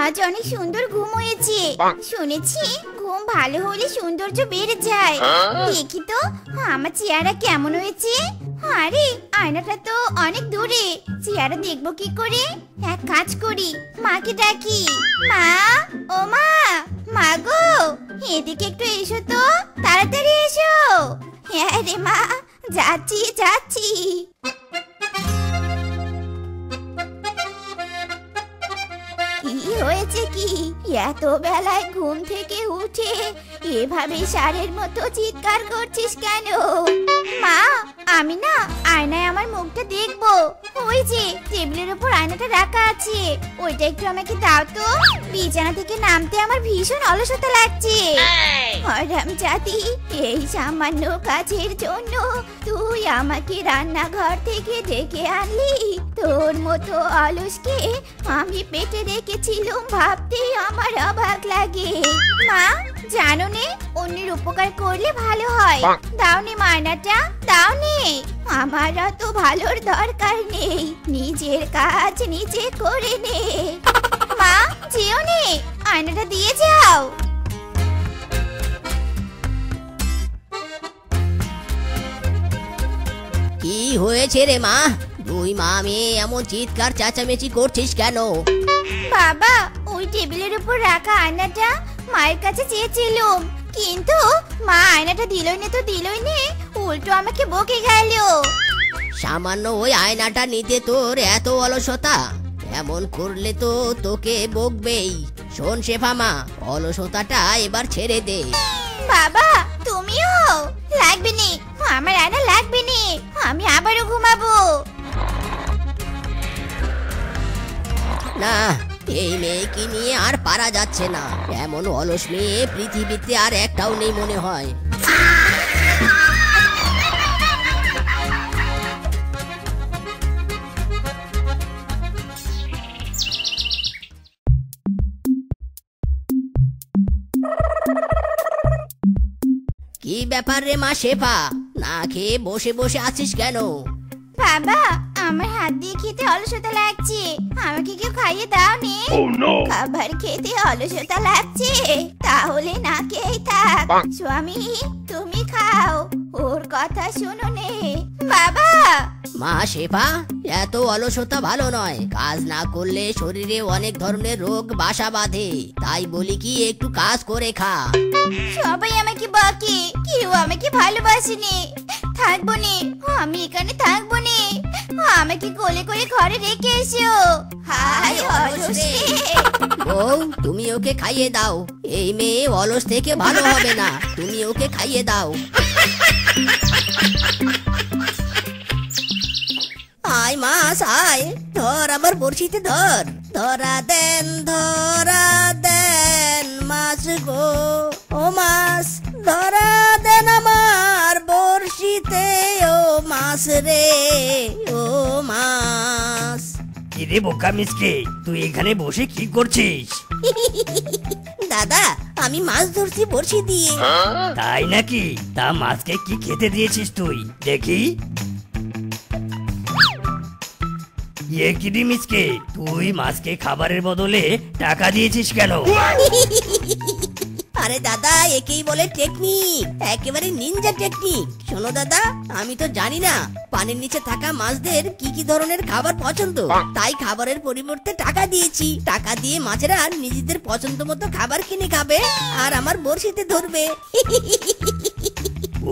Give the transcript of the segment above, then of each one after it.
আজ অনেক সুন্দর ঘুম হয়েছে। শুনেছি ঘুম ভালো হলে সৌন্দর্য বেড়ে যায়। দেখি তো আমার চেহারা কেমন হয়েছে। আরে আয়নাটা তো অনেক দূরে, চেহারা দেখবো কি করে? এক কাজ করি, মাকে ডাকি। মা, ও মা, মা গো, এদিকে একটু এসো তো, তাড়াতাড়ি এসো। হ্যাঁ রে মা, যাচ্ছি যাচ্ছি। কি হয়েছে কি? এত বেলায় ঘুম থেকে উঠে এভাবে ষাঁড়ের মতো চিৎকার করছিস কেন? মা, আমি না আয়নায় আমার মুখটা দেখবো। ওই যে টেবিলের উপর আয়নাটা রাখা আছে, ওইটা একটু আমাকে দাও তো। বিছানা থেকে নামতে আমার ভীষণ অলসতা লাগছে। হারামজাদি, এই সামান্য কাজের জন্য তুই আমাকে রান্নাঘর থেকে ডেকে আনলি? তোর মতো অলসকে আমি পেটে রেখেছিলাম ভাবতেই আমার অবাক লাগে। মা, জানো নে অন্যের উপকার করলে ভালো হয়। দাও নে মায়নাটা, দাও নে। আমার তো ভালোর দরকার নেই, নিজের কাজ নিজে করে নে। মা, যেও নে, আয়নাটা দিয়ে যাও। কি হয়েছে রে মা? তুই মা মেয়ে এমন চিৎকার চেঁচামেচি করছিস কেন? বাবা, ওই টেবিলের উপর রাখা আয়নাটা মায়ের কাছে চেয়েছিলাম, কিন্তু মা আয়নাটা দিলই না তো দিলই নে, উল্টো আমাকে বকে গেল। সামান্য ওই আয়নাটা নিতে তোর এত অলসতা? এমন করলে তো তোকে বকবেই। শোন শেফা মা, অলসতাটা এবার ছেড়ে দে। বাবা, তুমিও? লাগবে নি, আমার আয়না লাগবে নি, আমি আবারও ঘুমাবো। না, এই মেয়েকে নিয়ে আর পারা যাচ্ছে না। এমন অলস মেয়ে পৃথিবীতে আর একটাও নেই মনে হয়। কি ব্যাপার রে মা শেফা, না খেয়ে বসে বসে আছিস কেন? বাবা, আমার হাত দিয়ে খেতে অলসতা লাগছে, আমাকে কেউ খাইয়ে দাও নে। খাবার খেতে অলসতা লাগছে, তাহলে না খেয়ে থাক। স্বামী, তুমি খাও, ওর কথা শোনো নে। বাবা। মা শেফা, এত অলসতা ভালো নয়। কাজ না করলে শরীরে অনেক ধরনের রোগ বাসা বাঁধে। তাই বলি কি একটু কাজ করে খা। সবাই আমাকে বকে, কেউ আমাকে ভালোবাসেনি। থাকবো নে, আমি এখানে থাকবো নে, আমাকে কোলে করে ঘরে রেখে এসো। হাই অলস রে। বউ, তুমি ওকে খাইয়ে দাও। এই মেয়ে অলস থেকে ভালো হবে না, তুমি ওকে খাইয়ে দাও। আয় মাছ আয়, ধর আমার বড়শিতে ধর। ধরা দেন মাছ গো, ও মাছ ধরা দেন আমার বড়শিতে, ও মাছ রে, ও মাছ। কিরে বোকা মিসকে, তুই এখানে বসে কি করছিস? দাদা, আমি মাছ ধরছি বড়শি দিয়ে। তাই নাকি? তা মাছকে কি খেতে দিয়েছিস তুই দেখি? কিরে মিসকে, তুই মাছকে খাবারের বদলে টাকা দিয়েছিস কেন? আরে দাদা, একেই বলে টেকনিক, একেবারে নিনজা টেকনিক। শোনো দাদা, আমি তো জানি না পানির নিচে থাকা মাছদের কি কি ধরনের খাবার পছন্দ, তাই খাবারের পরিবর্তে টাকা দিয়েছি। টাকা দিয়ে মাছেরা নিজেদের পছন্দ মতো খাবার কিনে খাবে আর আমার বড়শিতে ধরবে।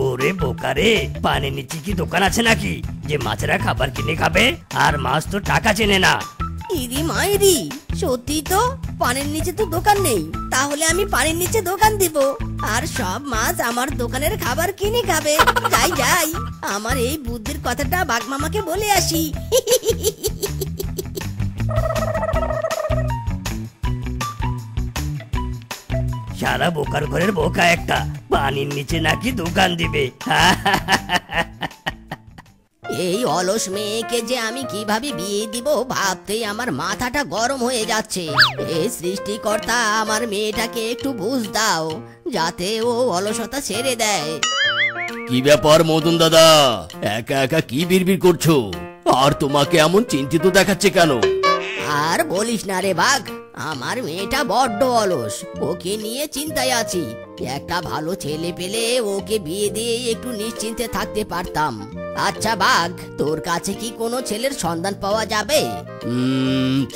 ওরে বোকারে, পানির নিচে কি দোকান আছে নাকি যে মাছেরা খাবার কিনে খাবে? আর মাছ তো টাকা চেনে না। ইরি মাইরি, সত্যি তো, পানির নিচে তো দোকান নেই। তাহলে আমি পানির নিচে দোকান দিব আর সব মাছ আমার দোকানের খাবার কিনে খাবে। যাই যাই, আমার এই বুদ্ধির কথাটা বাঘ মামাকে বলে আসি। সারা বোকার ঘরের বোকা একটা, পানির নিচে নাকি দোকান দিবে। এই অলস মেয়েকে যে আমি কিভাবে বিয়ে দিব ভাবতেই আমার মাথাটা গরম হয়ে যাচ্ছে। এই সৃষ্টিকর্তা আমার মেয়েটাকে একটু বুঝ দাও, যাতে ও অলসতা ছেড়ে দেয়। কি ব্যাপার মদন দাদা, একা একা কি বিড়বিড় করছো? আর তোমাকে এমন চিন্তিত দেখাচ্ছে কেন? আর বলিস না রে বাঘ, আমার মেয়েটা বড্ড অলস, ওকে নিয়ে চিন্তায় আছি। একটা ভালো ছেলে পেলে ওকে বিয়ে দিয়ে একটু নিশ্চিন্তে থাকতে পারতাম। আচ্ছা বাঘ, তোর কাছে কি কোনো ছেলের সন্ধান পাওয়া যাবে?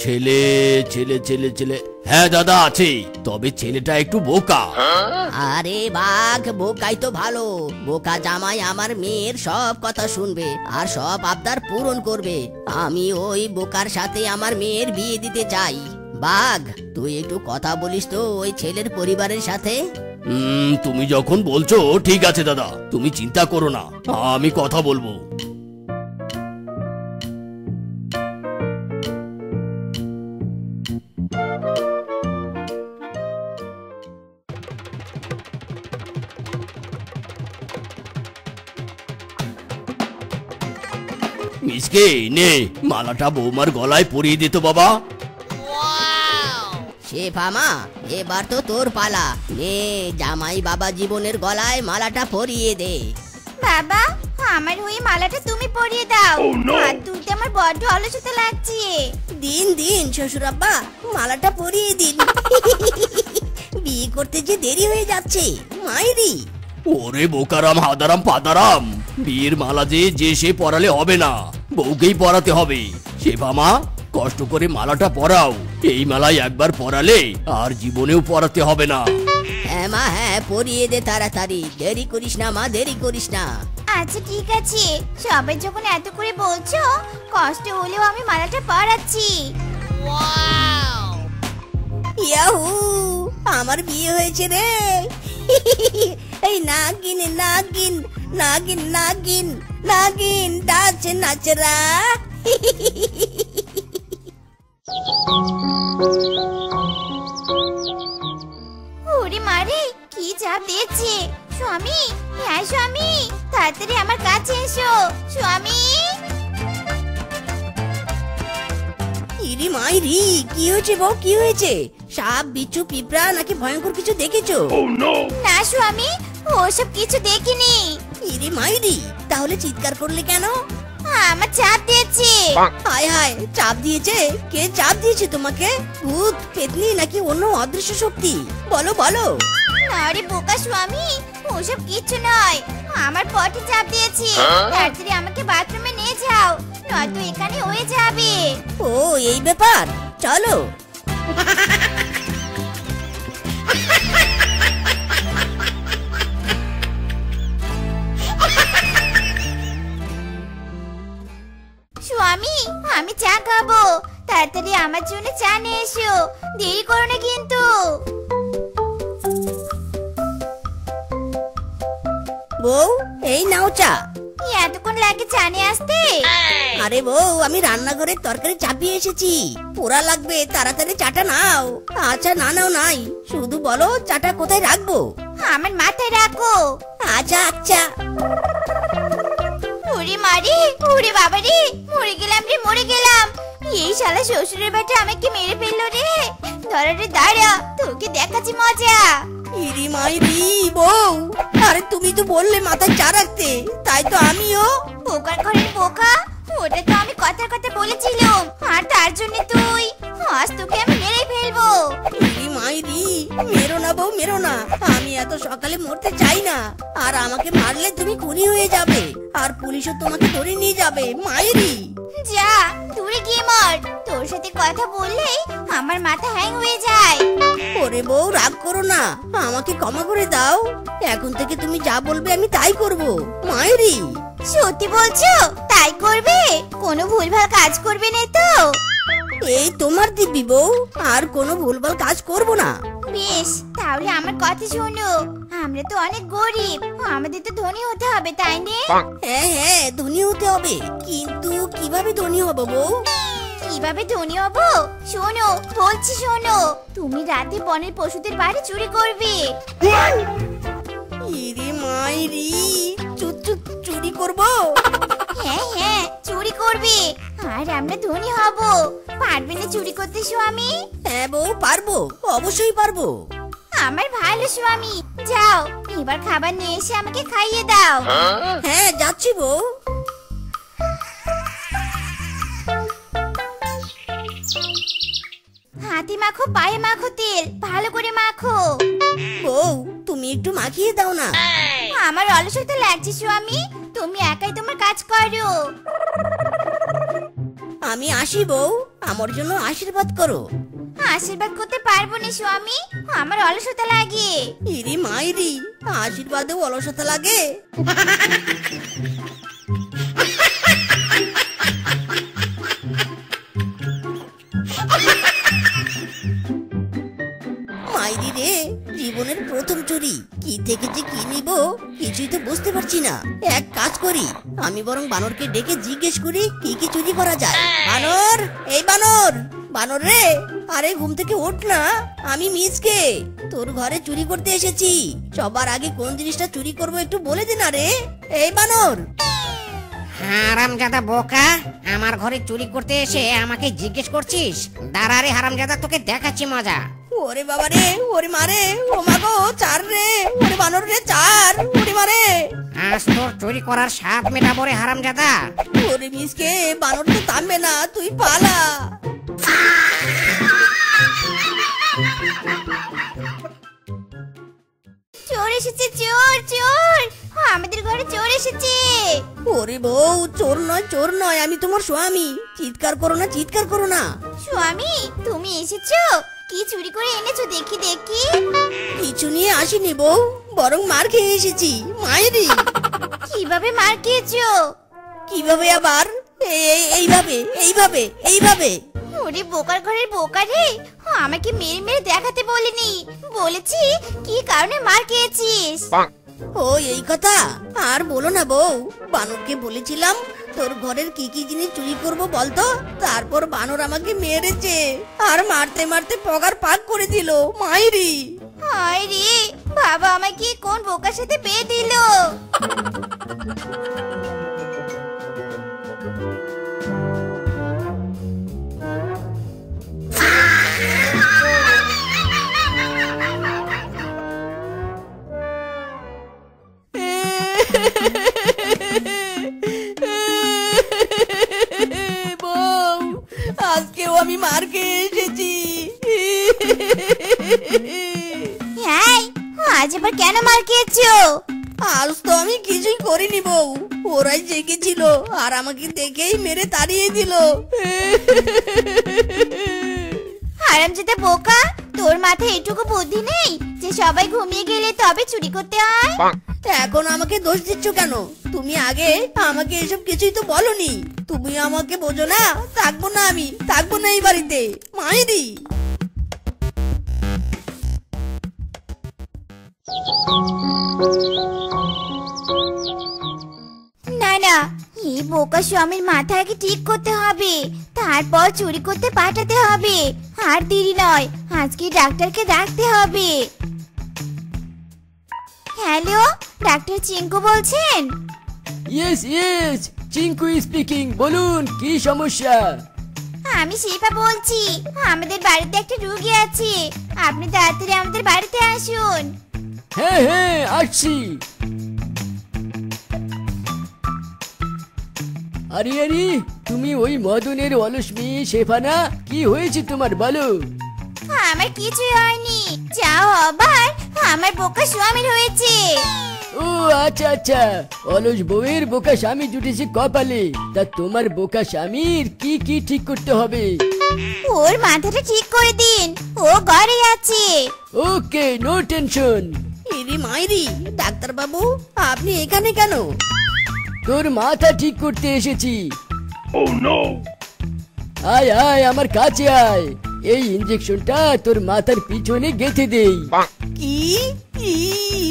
ছেলে ছেলে ছেলে ছেলে হ্যাঁ দাদা আছে, তবে ছেলেটা একটু বোকা। আরে বাঘ, বোকাই তো ভালো। বোকা জামাই আমার মেয়ের সব কথা শুনবে আর সব আবদার পূরণ করবে। আমি ওই বোকার সাথে আমার মেয়ের বিয়ে দিতে চাই। বাঘ, তুই একটু কথা বলিস তো ওই ছেলের পরিবারের সাথে। তুমি যখন বলছো ঠিক আছে দাদা, তুমি চিন্তা করো না, আমি কথা বলবো। মিসকে নে মালাটা বৌমার গলায় পরিয়ে দিত বাবা। শেফা মা, এবার তো তোর পালা। নে জামাই বাবা জীবনের গলায় মালাটা পরিয়ে দে। বাবা, আমার হয়ে মালাটা তুমি পরিয়ে দাও। হাত তুলতে আমার বড্ড অলসতা লাগছে। দিন দিন শ্বশুর আব্বা, মালাটা পরিয়ে দিন। বিয়ে করতে যে দেরি হয়ে যাচ্ছে মাইরি। ওরে বোকারাম হাদারাম পাদারাম, বিয়ের মালা যে সে পরালে হবে না, বউকেই পরাতে হবে। শেফা মা, কষ্ট করে মালাটা পরাও। এই মালাই একবার পরালে আর জীবনেও পরাতে হবে না। হ্যাঁ মা, হ্যাঁ পরিয়ে দে তাড়াতাড়ি, দেরি করিস না মা, দেরি করিস না। আচ্ছা ঠিক আছে, সবাই যখন এত করে বলছো, কষ্ট হলেও আমি মালাটা পরাচ্ছি। ইয়াহু, আমার বিয়ে হয়েছে রে। এই নাগিন নাগিন নাগিন নাগিন নাগিন ডাচে নাচরা। ওরে মারে, কি চাপ দিয়েছে। স্বামী, হ্যাঁ স্বামী, তাড়াতাড়ি আমার কাছে এসো স্বামী। ইরি মাইরি, কি হয়েছে বউ, কি হয়েছে? সাপ বিচ্ছু পিঁপড়া নাকি ভয়ঙ্কর কিছু দেখেছো? না স্বামী, ওসব কিছু দেখিনি। ইরি মাইরি, তাহলে চিৎকার করলে কেন? আমার চাপ দিয়েছে। হায় হায়, চাপ দিয়েছে? কে চাপ দিয়েছে তোমাকে? ভূত, পেতনি নাকি অন্য অদৃশ্য শক্তি? বলো বলো। না রে বোকা স্বামী, ওসব কিছু নয়, আমার পথে চাপ দিয়েছে। তাড়াতাড়ি আমাকে বাথরুমে নিয়ে যাও, নয়তো এখানে হয়ে যাবে। ও এই ব্যাপার, চলো। স্বামী, আমি চা খাবো, তাড়াতাড়ি আমার জন্য চা নিয়ে এসো, দেরি করো না কিন্তু। বউ, এই নাও চা। এতক্ষণ লাগে চা নিয়ে আসতে? আরে বউ, আমি রান্নাঘরের তরকারি চাপিয়ে এসেছি, পোড়া লাগবে, তাড়াতাড়ি চাটা নাও। আচ্ছা না নাও নাই, শুধু বলো চাটা কোথায় রাখবো। আমার মাথায় রাখো। আচ্ছা আচ্ছা। ওরে মারি, ওরে বাবা রে, মরে গেলাম রে, মরে গেলাম। এই শালা শ্বশুরের বেটা আমাকে মেরে ফেললো রে। ধরা রে দাঁড়া, তোকে দেখাচ্ছি মজা। ইরি মাইরি বউ, আরে তুমি তো বললে মাথায় চা রাখতে, তাই তো আমিও। পোকার ঘরের পোকা, ওটা তো আমি কথার কথা বলেছিলাম, আর তার জন্য তুই, আজ তোকে আমি মেরে ফেলবো। ইরি মাইরি, মেরো না বউ, মেরো না, আমি এত সকালে মরতে চাই না। আর আমাকে মারলে তুমি খুনি হয়ে যাবে, আর পুলিশও তোমাকে ধরে নিয়ে যাবে মাইরি। যা দূরে গিয়ে মর, তোর সাথে কথা বললেই আমার মাথা হ্যাং হয়ে যায়। ওরে বউ, রাগ করো না, আমাকে ক্ষমা করে দাও। এখন থেকে তুমি যা বলবে আমি তাই করব মাইরি। সত্যি বলছো? তাই করবে? কোনো ভুলভাল কাজ করবে না তো? এই তোমার দিব্যি বউ, আর কোনো ভুলভাল কাজ করব না। বেশ, তাহলে আমার কথা শোনো। আমরা তো অনেক গরিব, আমাদের তো ধনী হতে হবে, তাই না? হ্যাঁ হ্যাঁ, ধনী হতে হবে, কিন্তু কিভাবে ধনী হব বউ? কিভাবে ধনী হব? শোনো, বলছি শোনো। তুমি রাতে বনের পশুদের বাড়ি চুরি করবে। ইরে মাইরি, চুরি করব? হ্যাঁ হ্যাঁ চুরি করবে, আর আমরা ধনী হব। পারবে না চুরি করতে স্বামী? হ্যাঁ বউ, পারবো, অবশ্যই পারবো। আমার ভালো স্বামী, যাও এবার খাবার নিয়ে এসে আমাকে খাইয়ে দাও। হ্যাঁ যাচ্ছি বউ। হাতে মাখো, পায়ে মাখো, তেল ভালো করে মাখো। বউ তুমি একটু মাখিয়ে দাও না। আমার অলসতা লাগছে স্বামী, তুমি একাই তোমার কাজ করো। আমি আসি বউ, আমার জন্য আশীর্বাদ করো। আশীর্বাদ করতে পারবো না স্বামী, আমার অলসতা লাগে। ইরি মাইরি, আশীর্বাদেও অলসতা লাগে? মাইরি রে, জীবনের প্রথম চুরি, কি থেকে যে কি নিব কিছুই তো বুঝতে পারছি না। এক কাজ করি, আমি বরং বানরকে ডেকে জিজ্ঞেস করি কি কি চুরি করা যায়। বানর, এই বানর, বানর রে, আরে ঘুম থেকে ওঠ না, আমি মিসকে তোর ঘরে চুরি করতে এসেছি। সবার আগে কোন জিনিসটা চুরি করব একটু বলে দে না রে। এই বানর। হারামজাদা বোকা, আমার ঘরে চুরি করতে এসে আমাকে জিজ্ঞেস করছিস? দাঁড়া রে হারামজাদা, তোকে দেখাচ্ছি মজা। ওরে বাবা রে, ওরে মারে, ও মাগো, চার রে, ওরে বানর রে, চার, ওরে মারে। আজ তোর চুরি করার স্বাদ মেটাবো রে হারামজাদা। ওরে মিসকে, বানর তো থামবে না, তুই পালা। চোর এসেছে, চোর চোর, আমাদের ঘরে চোর এসেছে। ওরে বউ, চোর নয়, চোর নয়, আমি তোমার স্বামী। চিৎকার করো না, চিৎকার করো না। স্বামী তুমি এসেছো? কি চুরি করে এনেছো দেখি দেখি। কিছু নিয়ে আসিনি বউ, বরং মার খেয়ে এসেছি। মায়েরি। কিভাবে মার খেয়েছো? কিভাবে আবার? এইভাবে, এইভাবে, এইভাবে। ওরে বোকার ঘরের বোকা রে, আমাকে মেরে মেরে দেখাতে বলিনি, বলেছি কি কারণে মার খেয়েছিস। ও এই কথা, আর বলো না বউ। বানরকে বলেছিলাম তোর ঘরের কি কি জিনিস চুরি করব বলতো, তারপর বানর আমাকে মেরেছে, আর মারতে মারতে পগার পাক করে দিল। মাইরি। হায় রে, বাবা আমাকে কোন বোকার সাথে বিয়ে দিল। বউ, আজকেও আমি মার খেয়ে এসেছি। হ্যাঁ, আজ আবার কেন মার খেয়েছো? আজ তো আমি কিছুই করিনি বউ, ওরাই জেগেছিল আর আমাকে দেখেই মেরে তাড়িয়ে দিল। হারামজাদা বোকা, তোর মাথায় এটুকু বুদ্ধি নেই যে সবাই ঘুমিয়ে গেলে তবে চুরি করতে হয়? এখন আমাকে দোষ দিচ্ছ কেন? তুমি আগে আমাকে এসব কিছুই তো বলনি। তুমি আমাকে বোঝো না, থাকবো না, আমি থাকবো না এই বাড়িতে। মাইরি। না না, এই বোকা স্বামীর মাথা আগে ঠিক করতে হবে, তারপর চুরি করতে পাঠাতে হবে। আর দেরি নয়, আজকে ডাক্তারকে ডাকতে হবে। হ্যালো, ডাক্তার চিঙ্কু বলছেন? ইয়েস ইয়েস, চিঙ্কু স্পিকিং, বলুন কি সমস্যা? আমি শিল্পা বলছি, আমাদের বাড়িতে একটা রোগী আছে, আপনি তাড়াতাড়ি আমাদের বাড়িতে আসুন। হ্যাঁ হ্যাঁ আসছি। আরে আরে, তুমি ওই মদনের অলস মেয়ে শেফা না? কি হয়েছে তোমার বলো? আমার কিছুই হয়নি, যা হবার আমার বোকা স্বামীর হয়েছে। ও আচ্ছা আচ্ছা, অলস বউয়ের বোকা স্বামী জুটেছে কপালে। তা তোমার বোকা স্বামীর কি কি ঠিক করতে হবে? ওর মাথাটা ঠিক করে দিন, ও ঘরে আছে। ওকে, নো টেনশন। ইরি মাইরি, ডাক্তার বাবু আপনি এখানে কেন? তোর মাথা ঠিক করতে এসেছি। আয় আয় আমার কাছে আয়, এই ইনজেকশনটা তোর মাথার পিছনে গেঁথে দেই। কি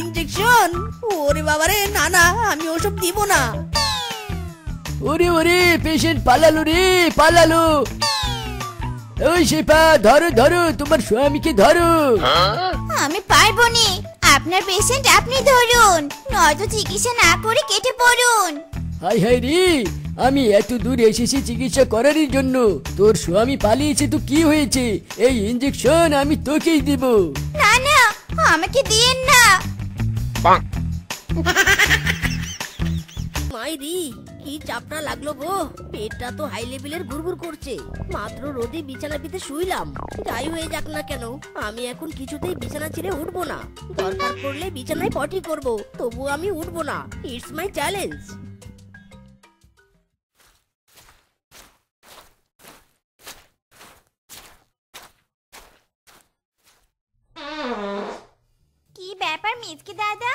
ইনজেকশন? ওরে বাবারে, না না, আমি ওসব দিব না। ওরে ওরে, পেশেন্ট পালালো রে, পালালো। ওই শেফা, ধরো ধরো, তোমার স্বামীকে ধরো। আমি পারবো না, আপনার পেশেন্ট আপনি ধরুন, নয়তো চিকিৎসা না করে কেটে পড়ুন। হাই হাই রে, আমি এত দূর এসেছি চিকিৎসা করার জন্য, তোর স্বামী পালিয়েছে তো কি হয়েছে? এই ইঞ্জেকশন আমি তোকেই দেব। না না, আমাকে দিয়েন না। মাইরি, কি চাপটা লাগলো গো, পেটটা তো হাই লেভেলের গুড়গুড় করছে। মাত্র রোদে বিছানা পেতে শুইলাম। যাই হয়ে যাক না কেন, আমি এখন কিছুতেই বিছানা ছেড়ে উঠবো না। দরকার পড়লে বিছানায় পটি করব, তবু আমি উঠবো না। It's my challenge. কি ব্যাপার মিচকে দাদা,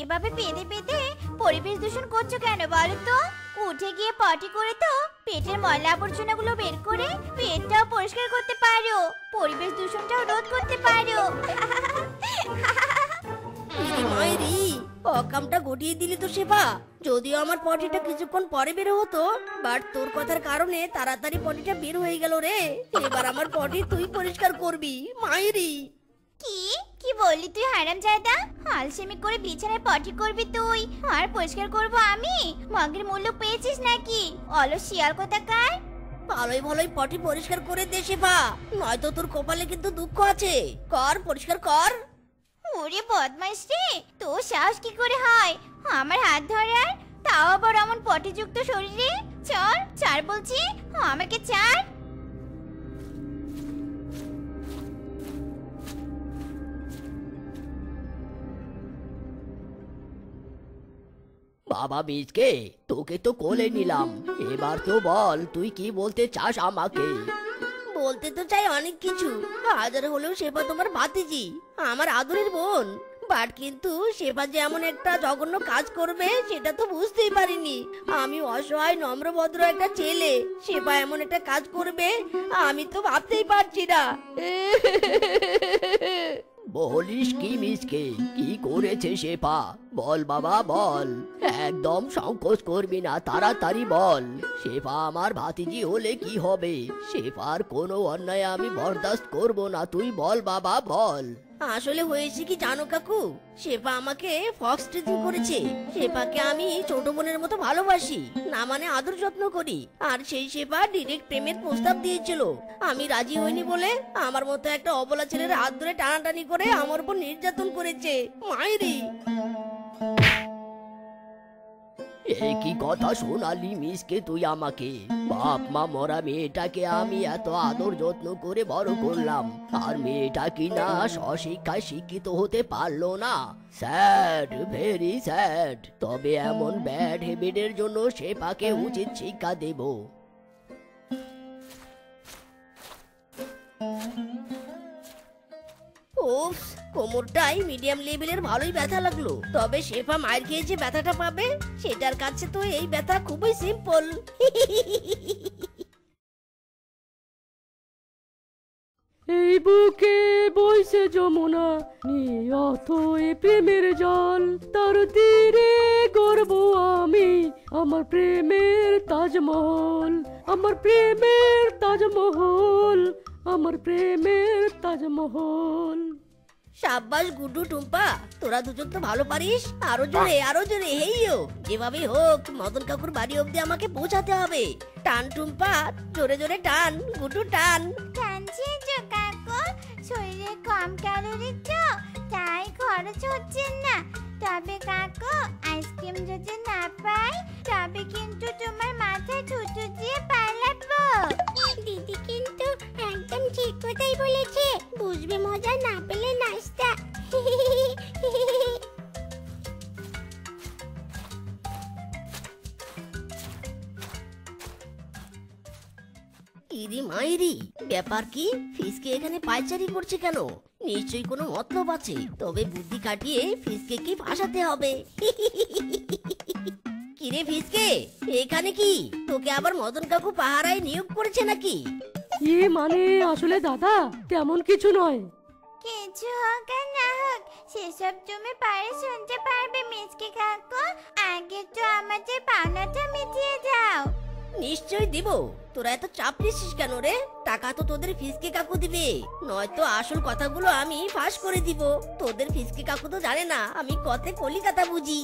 এভাবে পেদে পেদে পরিবেশ দূষণ করছো কেন বলো তো? উঠে গিয়ে পটি করে তো পেটের ময়লা আবর্জনাগুলো বের করে পেটটাও পরিষ্কার করতে পারো, পরিবেশ দূষণটাও রোধ করতে পারো। মাইরি, অকামটা গটিয়ে দিলি তো শেফা। যদিও আমার পটিটা কিছুক্ষণ পরে বের হতো, বাট তোর কথার কারণে তাড়াতাড়ি পটিটা বের হয়ে গেল রে। এবার আমার পটি তুই পরিষ্কার করবি মাইরি। কি কি বললি তুই হারামজাদা? আলসেমি করে বিছানায় পটি করবি তুই আর পরিষ্কার করব আমি? মগের মূল্য পেয়েছিস নাকি অলস শিয়াল কোথাকার? ভালোই ভালোই পটি পরিষ্কার করে দে শেফা, নয়তো তোর কপালে কিন্তু দুঃখ আছে। কর, পরিষ্কার কর। ওরে বদমাইশ রে, তোর সাহস কি করে হয় আমার হাত ধরার, তাও আবার এমন পটিযুক্ত শরীরে? চল ছাড় বলছি, আমাকে ছাড়। বাবা মিচকে, তোকে তো কোলে নিলাম, এবার তো বল তুই কি বলতে চাস আমাকে। বলতে তো চাই অনেক কিছু, হাজার হলেও শেফা তোমার ভাতিজি, আমার আদরের বোন। বাট কিন্তু শেফা যে এমন একটা জঘন্য কাজ করবে সেটা তো বুঝতেই পারিনি। আমি অসহায় নম্রভদ্র একটা ছেলে, শেফা এমন একটা কাজ করবে আমি তো ভাবতেই পারছি না। বলিস কি মিচকে, কি করেছে শেফা? বল বাবা বল, একদম সংকোচ করবি না, তাড়াতাড়ি বল। শেফা আমার ভাতিজি হলে কি হবে? শেফার কোনো অন্যায় আমি বরদাস্ত করব না, তুই বল বাবা বল। আসলে হয়েছে কি জানো কাকু, শেফা আমাকে ফক্স ট্রিটিং করেছে। শেফাকে আমি ছোট বোনের মতো ভালোবাসি, না মানে আদর যত্ন করি। আর সেই শেফা ডিরেক্ট প্রেমের প্রস্তাব দিয়েছিল, আমি রাজি হইনি বলে আমার মতো একটা অবলা ছেলের হাত ধরে টানাটানি করে আমার উপর নির্যাতন করেছে মাইরি। কি কথা শোনালি মিসকে তুই আমাকে? বাপ মা মরা মেয়েটাকে আমি এত আদর যত্ন করে বড় করলাম, আর মেয়েটা কি না স্বশিক্ষায় শিক্ষিত হতে পারলো না। Sad, very sad. তবে এমন ব্যাড হ্যাবিটের জন্য শেফাকে উচিত শিক্ষা দেব। ওফ, কোমরটাই মিডিয়াম লেভেলের ভালোই ব্যথা লাগলো। তবে শেফা মায়ের খেয়ে যে ব্যথাটা পাবে সেটার কাছে তো এই ব্যথা খুবই সিম্পল। এই বুকে বইছে যমুনা, নিয়ত এ প্রেমের জল, তার তীরে গর্ব আমি, আমার প্রেমের তাজমহল, আমার প্রেমের তাজমহল, আমার প্রেমের তাজমহল। সাব্বাস গুড্ডু টুম্পা, তোরা দুজন তো ভালো পারিস। আরো জোরে আরো জোরে, হেইও। যেভাবে হোক মদন কাকুর বাড়ি অবধি আমাকে পৌঁছাতে হবে। টান টুম্পা, জোরে জোরে টান, গুড্ডু টান। টানছি তো কাকু, শরীরে কম ক্যালোরি তো, তাই খরচ হচ্ছে না। তবে কাকু, আইসক্রিম যদি না পাই তবে কিন্তু তোমার মাথায় থুতু দিয়ে পালাবো। দিদি কিন্তু একদম ঠিক কথাই বলেছে, বুঝবে মজা না পেলে নাস্তা। ইরি মাইরি, ব্যাপার কি? ফিসকে এখানে পায়চারি করছে কেন? নিশ্চয়ই কোনো মতলব আছে। তবে বুদ্ধি কাটিয়ে ফিসকে কি ফাঁসাতে হবে। কিরে ফিসকে, এখানে কি? তোকে আবার মদন কাকু পাহারায় নিয়োগ করেছে নাকি? মানে আসলে দাদা তেমন কিছু নয়। কিছু হোক আর না হোক সেসব তুমি পরে শুনতে পারবে মিচকে কাকু। আগে তো আমাদের পাওনাটা মিটিয়ে দাও। নিশ্চয় দিব। তোরা এত চাপ নিচ্ছিস কেন রে? টাকা তো তোদের ফিসকে কাকু দিবে, নয়তো আসল কথাগুলো আমি ফাঁস করে দিব। তোদের ফিসকে কাকু তো জানে না আমি কতে কলিকাতা বুঝি।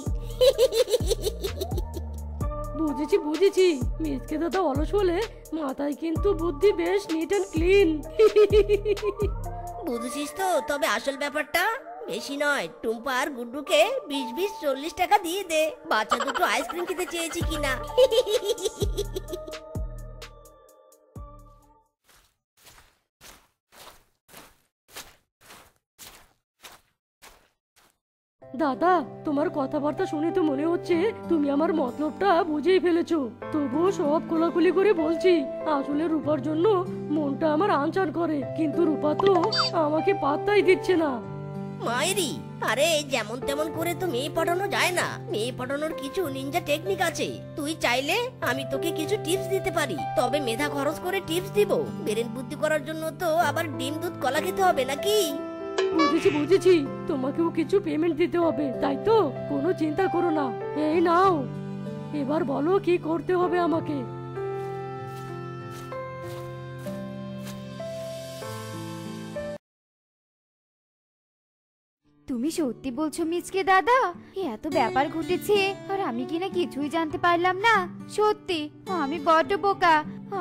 বুঝেছি বুঝেছি, মিসকে দাদা অলস হলে মাথায় কিন্তু বুদ্ধি বেশ নিট অ্যান্ড ক্লিন। বুঝেছিস তো? তবে আসল ব্যাপারটা বেশি নয়, টুম্পা আর গুড্ডুকে 20-20 40 টাকা দিয়ে দে। বাচ্চা দুটো আইসক্রিম খেতে চেয়েছি কিনা। দাদা, তোমার কথাবার্তা শুনে তো মনে হচ্ছে তুমি আমার মতলবটা বুঝেই ফেলেছো। তবুও সব খোলাখুলি করে বলছি, আসলে রূপার জন্য মনটা আমার আনচান করে, কিন্তু রূপা তো আমাকে পাত্তাই দিচ্ছে না। মায়েরি, আরে যেমন তেমন করে তো মেয়ে পড়ানো যায় না। মেয়ে পড়ানোর কিছু নিনজা টেকনিক আছে। তুই চাইলে আমি তোকে কিছু টিপস দিতে পারি, তবে মেধা খরচ করে টিপস দিব। ব্রেন বুদ্ধি করার জন্য তো আবার ডিম দুধ কলা খেতে হবে নাকি? বুঝেছি বুঝেছি, তোমাকেও কিছু পেমেন্ট দিতে হবে, তাই তো? কোনো চিন্তা করো না, এই নাও। এবার বলো কি করতে হবে আমাকে। তুমি সত্যি বলছো মিচকে দাদা? এত ব্যাপার ঘটেছে আর আমি কিনা কিছুই জানতে পারলাম না। সত্যি আমি বড্ড বোকা,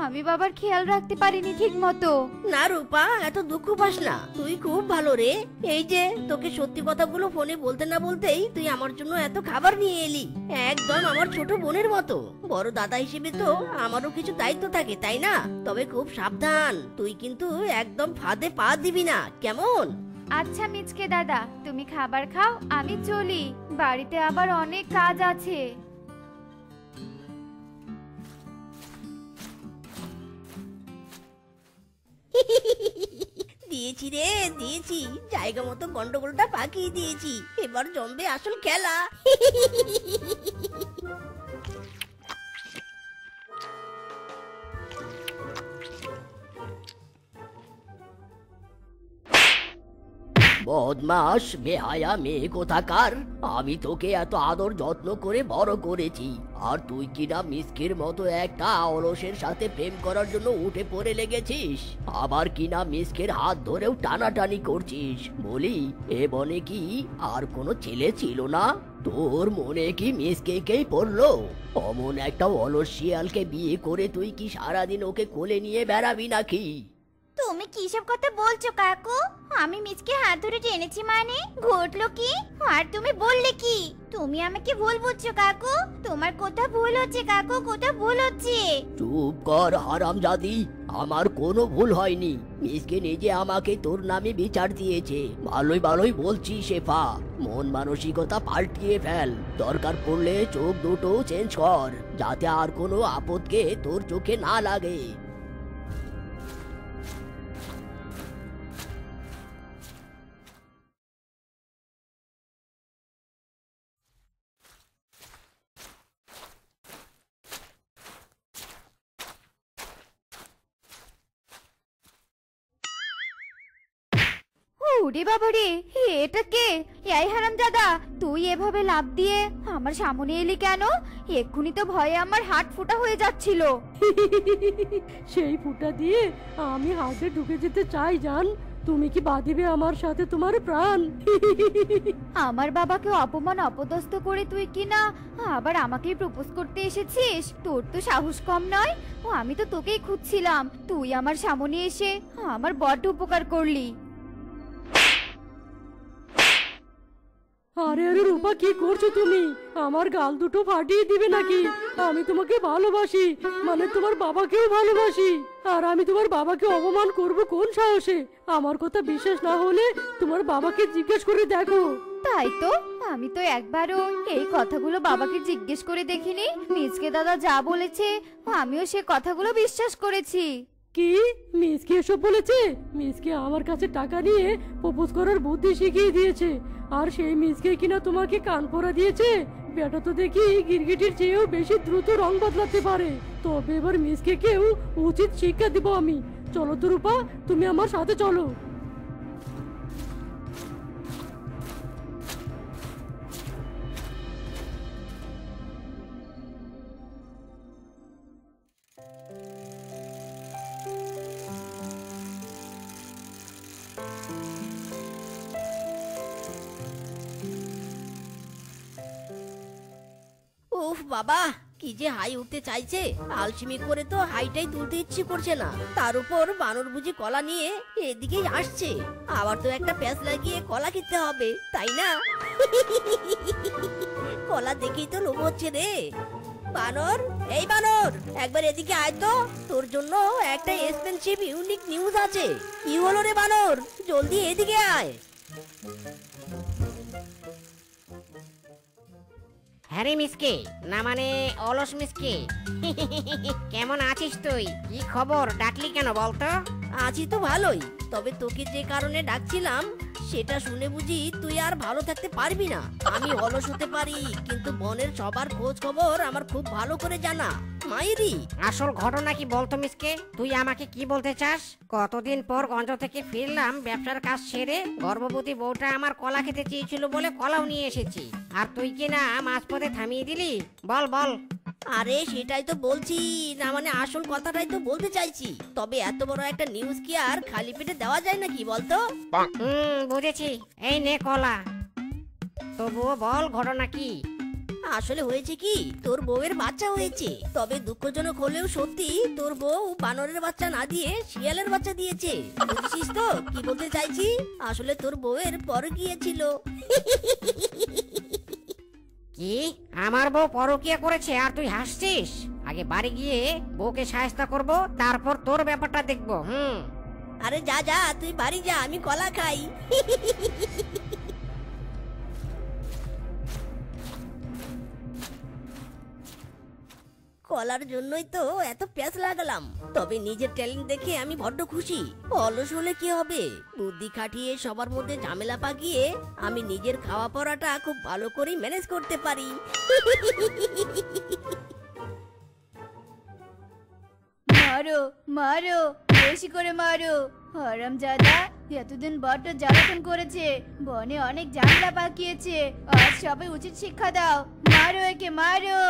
আমি বাবার খেয়াল রাখতে পারিনি ঠিক মতো। না রূপা, এত দুঃখ পাস না, তুই খুব ভালো রে। এই যে তোকে সত্যি কথাগুলো ফোনে বলতে না বলতেই তুই আমার জন্য এত খাবার নিয়ে এলি, একদম আমার ছোট বোনের মতো। বড় দাদা হিসেবে তো আমারও কিছু দায়িত্ব থাকে, তাই না? তবে খুব সাবধান, তুই কিন্তু একদম ফাঁদে পা দিবি না, কেমন? আচ্ছা মিচকে দাদা, তুমি খাবার খাও, আমি চলি, বাড়িতে আবার অনেক কাজ আছে। দিয়েছি রে, দিয়েছি। জায়গা মতো গন্ডগোলটা পাকিয়ে দিয়েছি, এবার জমবে আসল খেলা। বদমাস বেহায়া মেয়ে কোথাকার, আমি তোকে এত আদর যত্ন করে বড় করেছি, আর তুই কিনা মিসকির মতো একটা অলসের সাথে প্রেম করার জন্য উঠে পড়ে লেগেছিস। আবার কিনা মিসকের হাত ধরেও টানাটানি করছিস। বলি, এ বনে কি আর কোনো ছেলে ছিল না? তোর মনে কি মিসকেই পড়লো? অমন একটা অলস শিয়ালকে বিয়ে করে তুই কি সারাদিন ওকে কোলে নিয়ে বেড়াবি নাকি? তুমি কি সব কথা বলছো কাকু? আমি মিচকে হাত ধরে টেনেছি মানে ঘটলো কি? আর তুমি বললে কি? তুমি আমাকে ভুল বুঝছো কাকু, তোমার কথা ভুল হচ্ছে কাকু, কথা ভুল হচ্ছে। চুপ কর হারামজাদি, আমার কোনো ভুল হয়নি। মিসকে নিজে আমাকে তোর নামে বিচার দিয়েছে। ভালোই ভালোই বলছি শেফা, মন মানসিকতা পাল্টিয়ে ফেল। দরকার পড়লে চোখ দুটো চেঞ্জ কর, যাতে আর কোনো আপদকে তোর চোখে না লাগে। ওরে বাবা রে, এটা কে? এই হারামজাদা, তুই এভাবে লাফ দিয়ে আমার সামনে এলি কেন? এক্ষুনি তো ভয়ে আমার হাত ফোটা হয়ে যাচ্ছিল। সেই ফুটা দিয়ে আমি হাতে ঢুকে যেতে চাই জান। তুমি কি বাঁধিবে আমার সাথে তোমার প্রাণ? আমার বাবাকে অপমান অপদস্থ করে তুই কিনা আবার আমাকেই প্রপোজ করতে এসেছিস? তোর তো সাহস কম নয়। ও আমি তো তোকেই খুঁজছিলাম, তুই আমার সামনে এসে আমার বড্ড উপকার করলি। আরে আরে রূপা, কি করছো তুমি? আমার গাল দুটো ফাটিয়ে দিবে নাকি? আমি তোমাকে ভালোবাসি, মানে তোমার বাবাকেও ভালোবাসি। আর আমি তোমার বাবাকে অপমান করব কোন সাহসে? আমার কথা বিশ্বাস না হলে তোমার বাবাকে জিজ্ঞেস করে দেখো। তাই তো, আমি তো একবারও এই কথাগুলো বাবাকে জিজ্ঞেস করে দেখিনি। মিচকে দাদা যা বলেছে আমিও সে কথাগুলো বিশ্বাস করেছি। কি মিসকে এসব বলেছে? মিসকে আমার কাছে টাকা নিয়ে প্রপোজ করার বুদ্ধি শিখিয়ে দিয়েছে, আর সেই মিসকে কিনা তোমাকে কান পরা দিয়েছে। বেটা তো দেখি গিরগিটির চেয়েও বেশি দ্রুত রং বদলাতে পারে। তবে এবার মিসকে কেউ উচিত শিক্ষা দিব আমি। চলো তো রূপা, তুমি আমার সাথে চলো। উফ বাবা, কি যে হাই উঠতে চাইছে, আলসেমি করে তো হাইটাই তুলতে ইচ্ছে করছে না। তার উপর বানর বুঝি কলা নিয়ে এদিকেই আসছে। আবার তো একটা প্যাঁচ লাগিয়ে কলা খেতে হবে, তাই না? কলা দেখেই তো লোভ হচ্ছে রে। বানর, এই বানর, একবার এদিকে আয় তো, তোর জন্য একটা এক্সপেন্সিভ ইউনিক নিউজ আছে। কি হলো রে বানর, জলদি এদিকে আয়। হ্যারি মিসকে, না মানে অলস মিসকে। কেমন আছিস তুই? কি খবর, ডাকলি কেন বলতো? আছি তো ভালোই, তবে তোকে যে কারণে ডাকছিলাম সেটা শুনে বুঝি তুই আর ভালো থাকতে পারবি না। আমি অলস হতে পারি, কিন্তু বনের সবার খোঁজ খবর আমার খুব ভালো করে জানা। মাইরি, আসল ঘটনা কি বলতো মিসকে? তুই আমাকে কি বলতে চাস? কতদিন পর গঞ্জ থেকে ফিরলাম ব্যবসার কাজ সেরে, গর্ভবতী বউটা আমার কলা খেতে চেয়েছিল বলে কলাও নিয়ে এসেছি, আর তুই কি না মাঝপথে থামিয়ে দিলি? বল বল। আরে সেটাই তো বলছি, না মানে আসল কথাটাই তো বলতে চাইছি। তবে এত বড় একটা নিউজ কি আর খালি পেটে দেওয়া যায় নাকি বলতো? বুঝেছি, এই নে কলা। তবুও বল ঘটনা কি? আসলে হয়েছে কি, তোর বউয়ের বাচ্চা হয়েছে। তবে দুঃখজনক হলেও সত্যি, তোর বউ বানরের বাচ্চা না দিয়ে শিয়ালের বাচ্চা দিয়েছে। বুঝছিস তো কি বলতে চাইছি? আসলে তোর বউয়ের পর গিয়েছিল। কি, আমার বউ পরকিয়া করেছে আর তুই হাসছিস? আগে বাড়ি গিয়ে বউকে সাহায্য করব, তারপর তোর ব্যাপারটা দেখবো। আরে যা যা, তুই বাড়ি যা, আমি কলা খাই। কলার জন্যই তো এত প্যাঁচ লাগালাম। তবে নিজের ট্যালেন্ট দেখে আমি বড্ড খুশি। অলস হলে কি হবে, বুদ্ধি খাটিয়ে সবার মধ্যে ঝামেলা পাকিয়ে আমি নিজের খাওয়া পড়াটা খুব ভালো করে ম্যানেজ করতে পারি। মারো মারো, বেশি করে মারো। হারামজাদা এতদিন বড্ড জ্বালাতন করেছে, বনে অনেক ঝামেলা পাকিয়েছে। আজ সবাই উচিত শিক্ষা দাও। মারো একে, মারো।